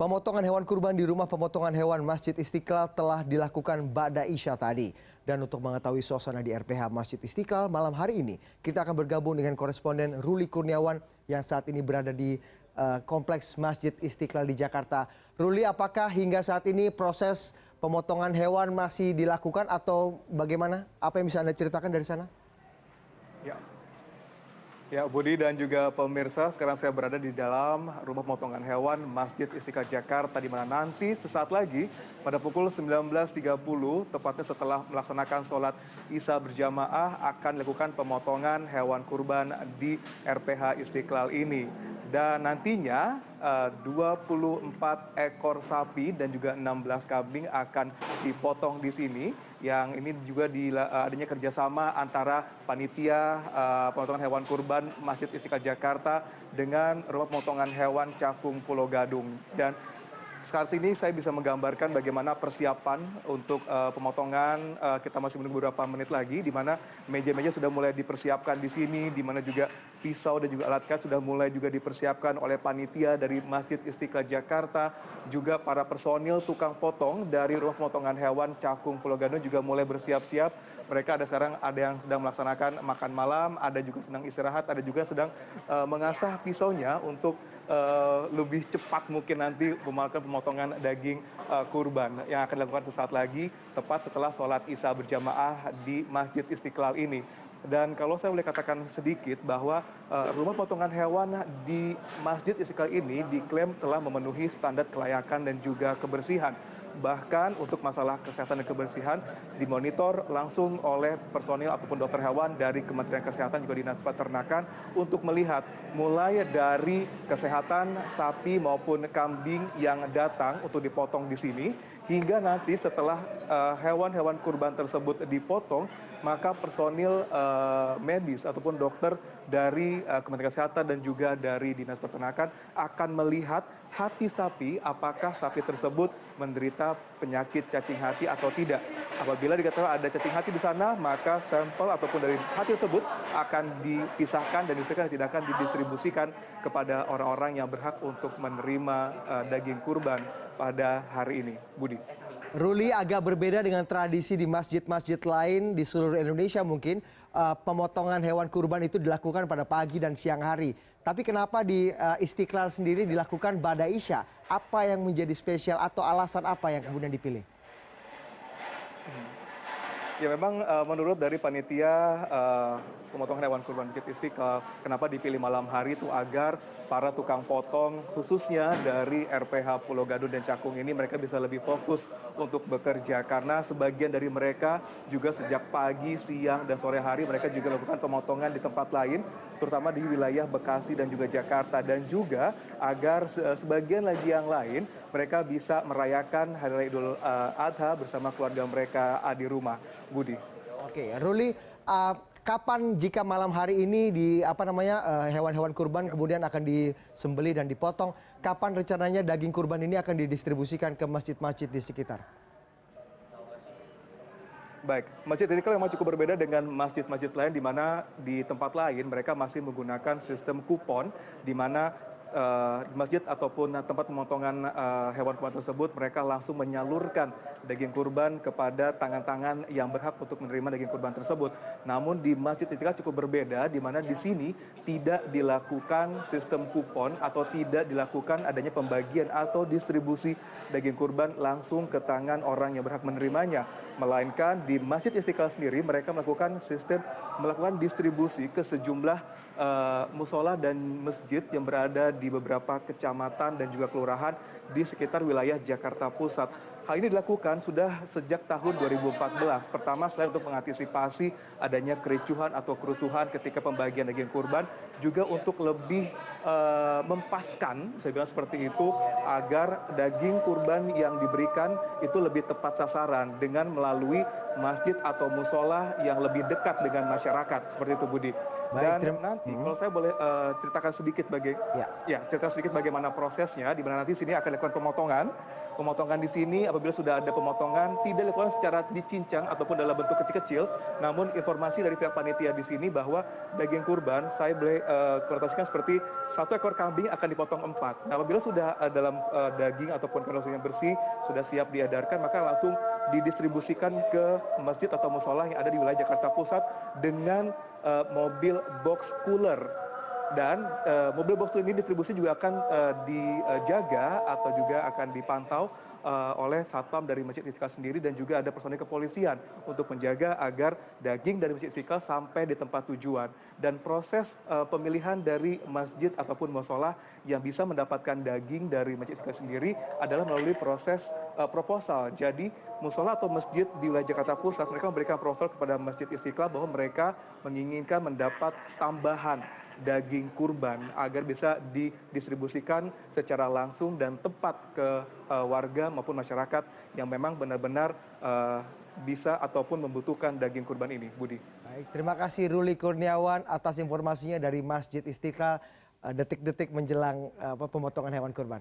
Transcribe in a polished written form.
Pemotongan hewan kurban di rumah pemotongan hewan Masjid Istiqlal telah dilakukan ba'da Isya tadi. Dan untuk mengetahui suasana di RPH Masjid Istiqlal malam hari ini, kita akan bergabung dengan koresponden Ruli Kurniawan yang saat ini berada di Kompleks Masjid Istiqlal di Jakarta. Ruli, apakah hingga saat ini proses pemotongan hewan masih dilakukan atau bagaimana? Apa yang bisa Anda ceritakan dari sana? Ya, Budi dan juga pemirsa, sekarang saya berada di dalam rumah pemotongan hewan Masjid Istiqlal Jakarta, di mana nanti sesaat lagi pada pukul 19.30, tepatnya setelah melaksanakan sholat Isya berjamaah, akan dilakukan pemotongan hewan kurban di RPH Istiqlal ini. Dan nantinya 24 ekor sapi dan juga 16 kambing akan dipotong di sini. Yang ini juga adanya kerjasama antara panitia pemotongan hewan kurban Masjid Istiqlal Jakarta dengan rumah pemotongan hewan Cakung Pulau Gadung. Dan saat ini saya bisa menggambarkan bagaimana persiapan untuk pemotongan. Kita masih menunggu beberapa menit lagi, di mana meja-meja sudah mulai dipersiapkan di sini, di mana juga pisau dan juga alat kas sudah mulai juga dipersiapkan oleh panitia dari Masjid Istiqlal Jakarta. Juga para personil tukang potong dari rumah pemotongan hewan Cakung Pulau Gadung juga mulai bersiap-siap. Mereka sekarang ada yang sedang melaksanakan makan malam, ada juga sedang istirahat, ada juga sedang mengasah pisaunya untuk lebih cepat mungkin nanti melakukan pemotongan daging kurban yang akan dilakukan sesaat lagi tepat setelah sholat Isya berjamaah di Masjid Istiqlal ini. Dan kalau saya boleh katakan sedikit bahwa rumah potongan hewan di Masjid Istiqlal ini diklaim telah memenuhi standar kelayakan dan juga kebersihan. Bahkan untuk masalah kesehatan dan kebersihan dimonitor langsung oleh personil ataupun dokter hewan dari Kementerian Kesehatan juga Dinas Peternakan untuk melihat mulai dari kesehatan sapi maupun kambing yang datang untuk dipotong di sini, hingga nanti setelah hewan-hewan kurban tersebut dipotong, maka personil medis ataupun dokter dari Kementerian Kesehatan dan juga dari Dinas Peternakan akan melihat hati sapi, apakah sapi tersebut menderita penyakit cacing hati atau tidak. Apabila dikatakan ada cacing hati di sana, maka sampel ataupun dari hati tersebut akan dipisahkan dan tidak akan didistribusikan kepada orang-orang yang berhak untuk menerima daging kurban pada hari ini. Budi. Ruli, agak berbeda dengan tradisi di masjid-masjid lain di seluruh Indonesia mungkin pemotongan hewan kurban itu dilakukan pada pagi dan siang hari. Tapi kenapa di Istiqlal sendiri dilakukan ba'da Isya? Apa yang menjadi spesial atau alasan apa yang kemudian dipilih? Ya, memang menurut dari panitia pemotongan hewan kurban Masjid Istiqlal, kenapa dipilih malam hari itu agar para tukang potong khususnya dari RPH Pulau Gadung dan Cakung ini mereka bisa lebih fokus untuk bekerja, karena sebagian dari mereka juga sejak pagi, siang dan sore hari mereka juga melakukan pemotongan di tempat lain, terutama di wilayah Bekasi dan juga Jakarta, dan juga agar sebagian lagi yang lain mereka bisa merayakan Hari Raya Idul Adha bersama keluarga mereka di rumah. Budi. Oke, Ruli, kapan jika malam hari ini hewan-hewan kurban kemudian akan disembelih dan dipotong, kapan rencananya daging kurban ini akan didistribusikan ke masjid-masjid di sekitar? Baik, masjid ini kan memang cukup berbeda dengan masjid-masjid lain, di mana di tempat lain mereka masih menggunakan sistem kupon, di mana di masjid ataupun tempat pemotongan hewan kurban tersebut mereka langsung menyalurkan daging kurban kepada tangan-tangan yang berhak untuk menerima daging kurban tersebut. Namun di Masjid Istiqlal cukup berbeda, di mana di sini tidak dilakukan sistem kupon atau tidak dilakukan adanya pembagian atau distribusi daging kurban langsung ke tangan orang yang berhak menerimanya, melainkan di Masjid Istiqlal sendiri mereka melakukan distribusi ke sejumlah musola dan masjid yang berada di beberapa kecamatan dan juga kelurahan di sekitar wilayah Jakarta Pusat. Hal ini dilakukan sudah sejak tahun 2014. Pertama, selain untuk mengantisipasi adanya kericuhan atau kerusuhan ketika pembagian daging kurban, juga untuk lebih mempaskan, saya bilang seperti itu, agar daging kurban yang diberikan itu lebih tepat sasaran dengan melalui masjid atau musola yang lebih dekat dengan masyarakat. Seperti itu, Budi. Dan nanti kalau saya boleh ceritakan sedikit cerita sedikit bagaimana prosesnya, di mana nanti sini akan dilakukan pemotongan. Pemotongan di sini apabila sudah ada pemotongan tidak dilakukan secara dicincang ataupun dalam bentuk kecil-kecil, namun informasi dari pihak panitia di sini bahwa daging kurban saya boleh konotasikan seperti 1 ekor kambing akan dipotong 4. Nah, apabila sudah dalam daging ataupun kondisinya bersih, sudah siap diedarkan, maka langsung didistribusikan ke masjid atau musola yang ada di wilayah Jakarta Pusat dengan mobil box cooler. Dan mobil box ini distribusi juga akan dijaga atau juga akan dipantau oleh satpam dari Masjid Istiqlal sendiri dan juga ada personil kepolisian untuk menjaga agar daging dari Masjid Istiqlal sampai di tempat tujuan. Dan proses pemilihan dari masjid ataupun musola yang bisa mendapatkan daging dari Masjid Istiqlal sendiri adalah melalui proses proposal. Jadi musola atau masjid di wilayah Jakarta Pusat mereka memberikan proposal kepada Masjid Istiqlal bahwa mereka menginginkan mendapat tambahan daging kurban agar bisa didistribusikan secara langsung dan tepat ke warga maupun masyarakat yang memang benar-benar bisa ataupun membutuhkan daging kurban ini. Budi. Baik, terima kasih Ruli Kurniawan atas informasinya dari Masjid Istiqlal detik-detik menjelang pemotongan hewan kurban.